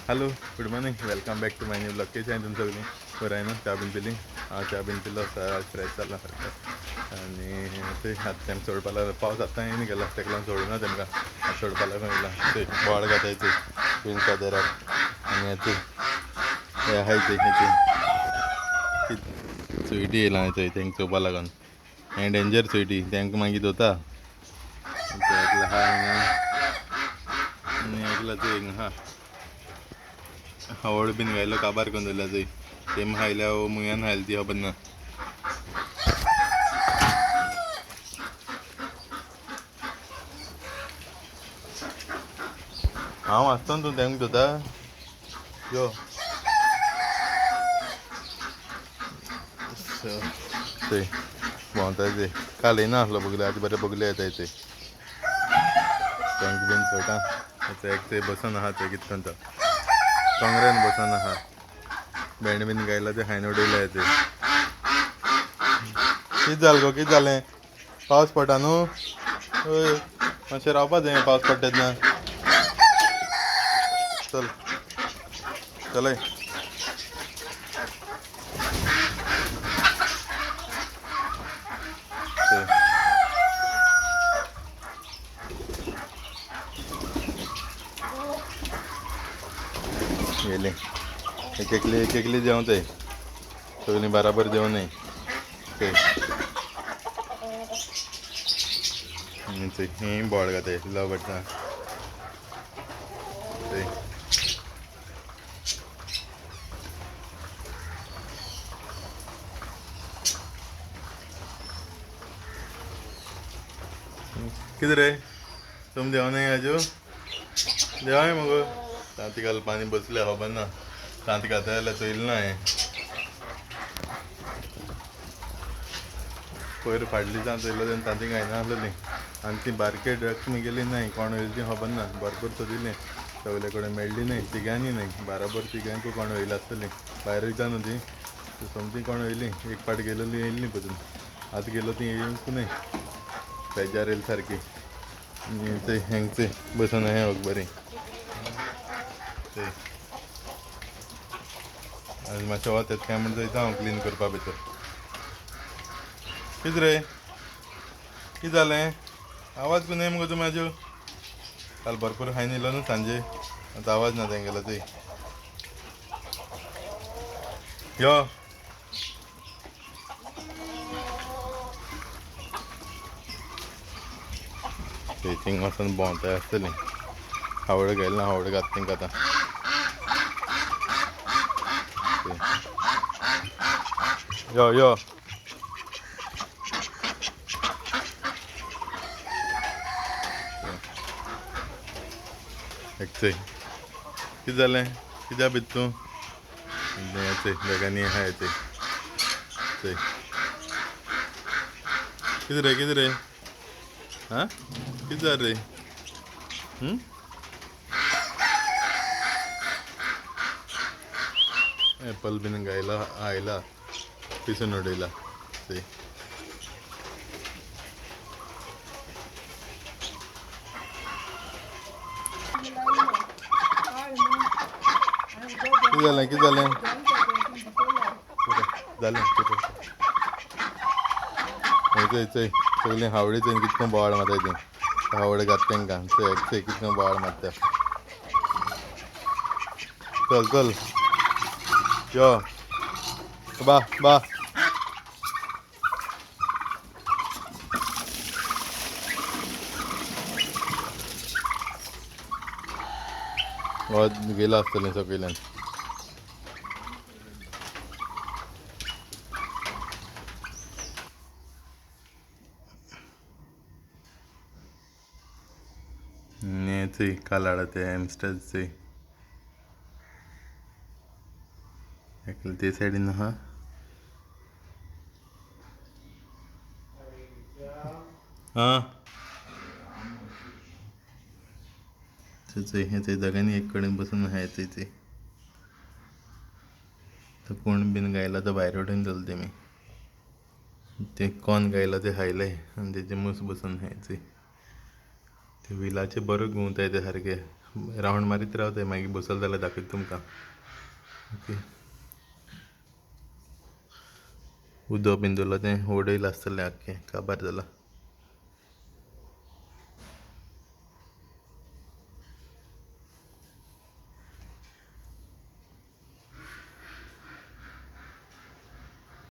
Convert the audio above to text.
Hello, good morning, welcome back to my new blog. केस आहे तुमचं सगळी बरं आहे ना? चहा बिन पिली? हा, चहा बिन पिलं होता, आज फ्रेश झाला सारखं. आणि ते आता तेम सोडपाला पावस आता येईन गेला तेकला सोडून ना तेमका सोडपाला गेला ते बोवाळ घातायचे पिंचा देराक आणि ते हे आहे ते स्विटी येयला थंय तेंक चोवपा लागून हें डेंजर स्विटी तेंका मागीर दोता एकला हा आनी एकला ते हा हवड बीन गायलो काबार करून दवरला थंय तेम हायल्या मुयान हायल ती खबर ना. हांव आसतना तूं तेंका दोता यो ते भोंवताय ते काल येना आसलो बगले आतां बरे बगले येताय ते तेंका बीन चोयटा एक ते बसून आहा ते कितें करता कमऱ्यान बसून आहा बँड बीन गायला ते हायन उडयल्या ते कितें जालें गो कितें जालें पावस पडटा न्हू हय मातशें रावपा जाय पावस पडटा तेन्ना चल चलय गेले एक एकली जेवताय सगळीं बराबर जेवनय ते हें बोवाळ घाताय लव बट्टा ते कितें रे तुम देंवनाय आजू देवाय मगो तांती घाल पानी बसल्या खबर ना तांती घाता जाल्यार चोयलें ना हांवें पयर फाटलीं जावन चोयलो तेन्ना तांती गायना आसलेलीं आनी ती बारके ड्रग्स गेली न्हय कोण वयली ती खबर ना भरपूर सोदिल्लें सगळे कडेन मेळ्ळी न्हय तिगांनी न्हय बाराबर तिगांकूय कोण वयली आसतलीं भायर वयता न्हू ती समथींग कोण वयली एक पाट गेलेली येयली न्ही पळय आतां गेलो ती येवंक न्हय बेजार येयली सारकी ते हेंगचे बसून आहाय वच बरीं ते आनी मातशें वत येता काय म्हणटा थंयता हांव क्लीन करपा भितर कितें रे कितें जालें आवाज कोन्नाय मुगो तूं म्हाजो काल भरपूर खायन येयलो न्हू सांजे आतां आवाज ना तेंगेलो थंय यो ते थिंग वचून भोंवताय आसतलीं हावड घायल ना हावड घात तेंकां आतां यो यो एक चोय कितें जालें कित्या भित तूं चोय बेगानी आहाय चोय चोय कितें रे हां कितें जालें रे एप्पल बीन गायला आयला पिसून उडयला चोय कितें जालें जालें चोय चोय सगळीं हावडी चोय कितको बोवाळ मारताय तीं हावड घात तेंकां चोय चोय कितको बोवाळ मारता चल चल यो बा बा वत गेला आसतलीं सकयल्यान चोय काल हाडा ते हॅमस्टर्स चोय एकले ते सायडीन आहा आं चोय हें चोय दोगांनी एक कडेन बसून आहाय चोय चोय तो कोण बीन गायला तो भायर उडोवन दवरला तेमी ते कोण गायला ते हायले आनी तेजे मूस बसून आहाय चोय ते व्हिलाचे बरो घुंवताय ते सारके रावंड मारीत रावताय मागीर बसल जाल्यार दाखयता तुमकां ओके उदक बीन दवरला तें ओडयला आसतलें आख्खें काबार जाला